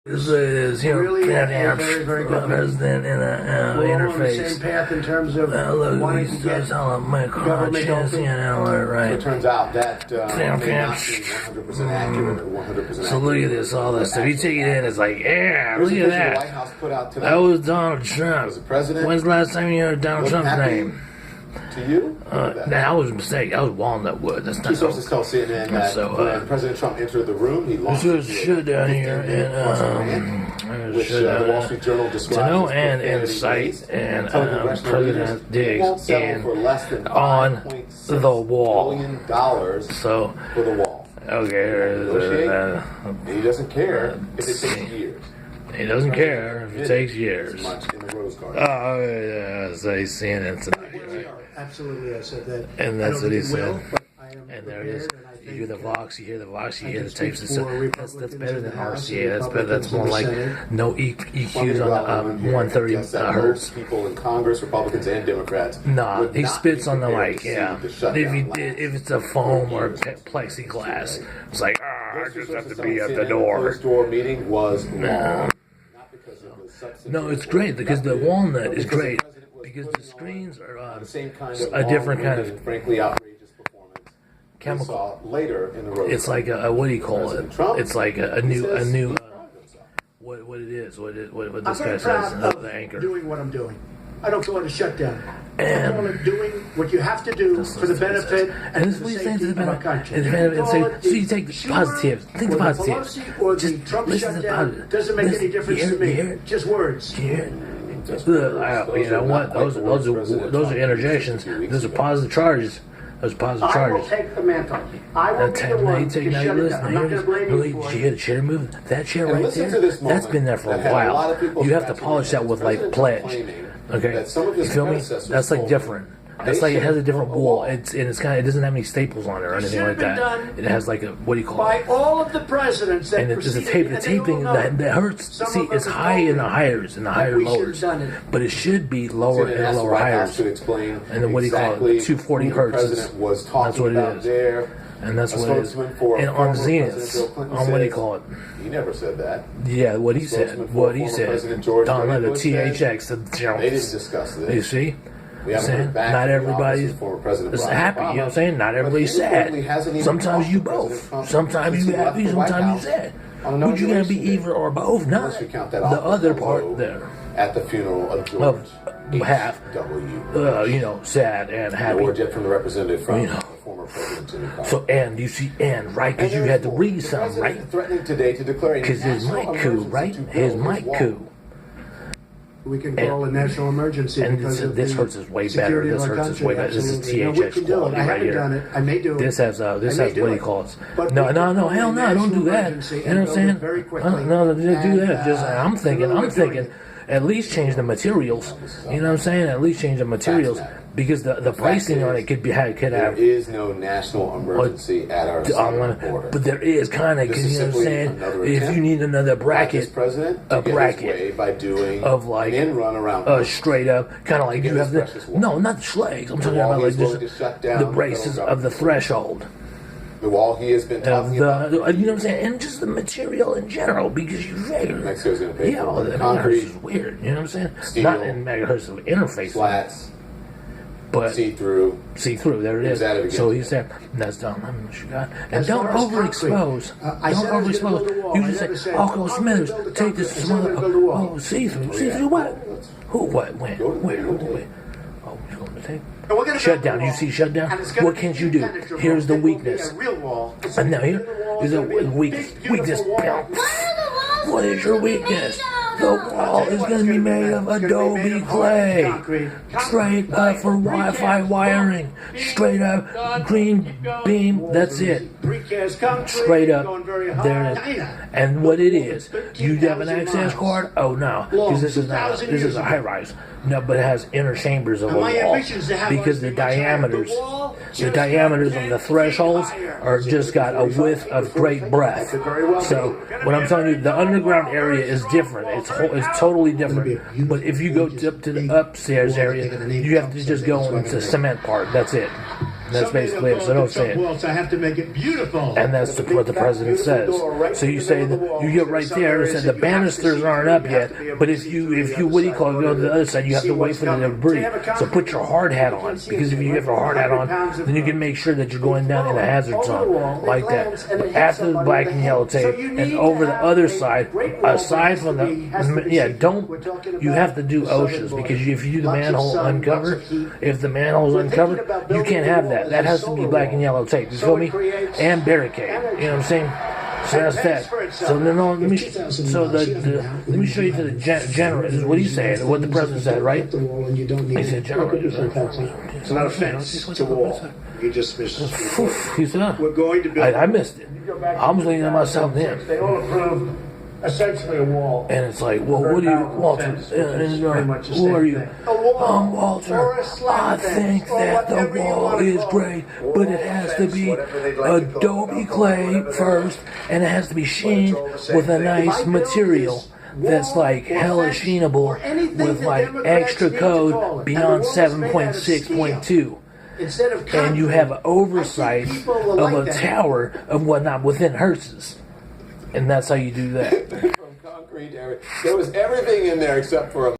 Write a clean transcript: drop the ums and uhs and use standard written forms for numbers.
This is, really goddamn very, very good president in a We're all on the interface. same path in terms of Look, wanting he's to get just telling my government conscience, open. right. It turns out that may not be 100% accurate or 100% So look at this, all this stuff. You take it in, it's like, yeah, look Here's at a picture the White that. House put out today. That was Donald Trump. Was the president? When's the last time you heard Donald Look Trump's happy name? To you? That was a mistake. That was Walnut Wood. That's Two not sources tell CNN that when President Trump entered the room, he launched There's a shit down here, which the Wall Street Journal to describes no as end in profanity sight, based, and telling congressional President leaders he won't Diggs settle for less than on $5.6 the wall. billion dollars So, for the wall. okay, He doesn't care if it takes years. he doesn't care if it takes years. As much in the Rose Garden. Oh, yeah, so he's seeing it tonight, right? Absolutely, I said that. And that's I don't what he think it will, said. but I am And there it is. prepared, and I You hear the think, Vox, you hear the Vox, you I hear can the tapes. speak And stuff. for That's Republicans better in than the House RCA. and That's better. That's Republicans in more the like Senate. no EQs on the 130 hertz. Most people in Congress, Republicans and Democrats, Nah, would he not spits be on the prepared mic. to Yeah, see the if shutdown he last. did, if it's a foam or plexiglass, it's like I just have to be at the door. The closed-door meeting was long, not because of the substantive No, it's great because the walnut is because the great president was because the putting screens are on the same kind of a different kind long-winded, of frankly outrageous performance we chemical. saw later in the road. It's like a what do you call it? President Trump, It's like a he new says he's proud of himself. what it is. What I'm this guy very says. proud The of anchor. doing what I'm doing. I don't call it a shutdown. I And- call it doing what you have to do for the benefit And this and is the what he's saying safety to the of our benefit. country. And the benefit- You so- call it so you take the Schumer positives. Think or the positives. Pelosi or Just the Trump listen to the shutdown positives. doesn't make Listen, any difference you to hear me. it? Just words. Here. Just You words. know are what? not Those like the words are President those are Trump interjections. used 2 weeks Those are ago. positive charges. Those are positive I will charges. take the mantle. I will Now, be now the you one take to now shut you it listen. down. I'm Now not you going to blame did you you for hear it. the chair moving? That chair And right listen there. to this That's moment been there for a that had a lot while. of people You have to scratching polish their that with heads. like President pledge. claiming Okay, that some of you his feel me? predecessors That's like told different. him That's they like it has a should different build a wall. wall. It doesn't have any staples on it or anything should like have been that. done It has like a what do you call By it? all of the presidents that And it's just a preceded tape. me, The and they all taping know that hurts. Some See, of them it's have high told in the me higher in the that higher we should have lowers, done it. but it should be lower CNN in the asked the lower White House higher. to explain And then what do you call it? exactly 240 who hertz The is- president was that's talking what it about is. there. And that's A what it is. spokesman for And on former Zenith, President Bill Clinton on what do you says call it? He never said that. Yeah, what he Spokesman said. for What he former said. President George Don't let W. the Bush said THX. The They didn't discuss this. You see? We haven't Saying heard back not from the everybody's office of former President is Barack happy. You know Obama. what I'm saying? Not But everybody's he reportedly sad. hasn't even Sometimes talked you to President both. Trump Sometimes since you he left happy. the White Sometimes you House sad. on an Would you gonna be inauguration either or both? Not Unless you count that the awful other photo part there. at the funeral of George Of half. H.W. Sad and happy. Or jet from the representative from You know. the former president Jimmy Carter. So and you see and right because you had to read something right Threatening today to declare a because his national mic coup emergency right to his build mic wall. coup. We can call a national emergency And because of this the hurts us way better. security This of our hurts us country. way better. This is Absolutely. And we THX can do it. quality I right haven't here. done it. I may do it. This has I may what do he it. calls. But No, we no, can no, call hell a no, don't do national that. emergency You know and what I'm build saying? it very quickly. No, do And, that. Just I'm thinking, we're doing it. at least change the materials. You know what I'm saying? At least change the materials because the pricing on it could There have. is no national emergency at our southern border. But there is kind of, This because is you know what I'm simply saying? another If attempt you need another by this bracket, president a to get bracket his way by doing of like an end run around straight up, kind of like you Against have the precious wall. no, not the schlegs. I'm talking wall about like he's willing just to shut down the the braces federal of the government. threshold. the wall he has been Of talking about. you know what I'm saying, and just the material in general, because you figure, Mexico's going to pay yeah, for the it. megahertz Concrete, is weird. You know what I'm saying? steel, Not in megahertz of interface, flats, but see-through. see through. There it He was is. at it again. So he said, "That's done. I'm what you got, and As don't far as overexpose. concrete, I Don't said I was gonna build a overexpose. wall. You I just never say, said, Uncle I'm gonna Smithers, build a take this concrete. I to said I'm mother. gonna build a wall. Oh, see through. Oh, See yeah. through what? Let's Who? What? When? go to Where? the Who? video. Where? Oh, you going to take? And we're gonna Shut build a down. You wall. see shut down? And it's gonna What be can't you do? impenetrable. Here's the It will be weakness. a real wall. It's And now gonna here be a wall. is It's a gonna be weakness. big, beautiful Weakness. wall. What is your weakness? The wall is going to be made of Adobe clay. Straight up for Wi-Fi wiring. Straight up green beam. That's it. Precast concrete. Straight up. Going very high. There it is. And what it is, you have an access card? Oh no, because this is not. This is a high rise. No, but it has inner chambers of a my wall ambition is to have because ours the be much higher. diameters, The wall the just diameters got of the 10 feet thresholds higher. are just got a width of great breadth. So when I'm telling you, the underground area is different. It's totally different. But if you go up to the upstairs area, you have to just go into the cement part. That's it. That's basically it. So don't say it. Walls, I have to make it beautiful. And that's what the president says. So you say that you get right there and say the banisters aren't up yet, but if you what do you call it, go to the other side, you have to wait for them to breathe. So put your hard hat on, because if you have a hard hat on, then you can make sure that you're going down in a hazard zone like that. But after the black and yellow tape, and over the other side, aside from you have to do OSHAs, because if you do the manhole uncover, if the manhole's uncovered, you can't have that. That has to be black and yellow tape. You feel me? And barricade. You know what I'm saying? So that's that. So then, let me show you to the general. This is what he said. What the president said, right? He said, general. It's not a fence. It's a wall. You just missed it. He said, We're going to build. I missed it. I'm looking at myself then. They all approved essentially a wall. And it's like, well, what are you, Walter? Who are you? Walter. I think that the wall is great, but it has to be Adobe clay first, and it has to be sheened with a nice material that's like hella sheenable with like extra code beyond 7.6.2. And you have an oversight of a tower of whatnot within hertzes. And that's how you do that. From concrete, there was everything in there except for a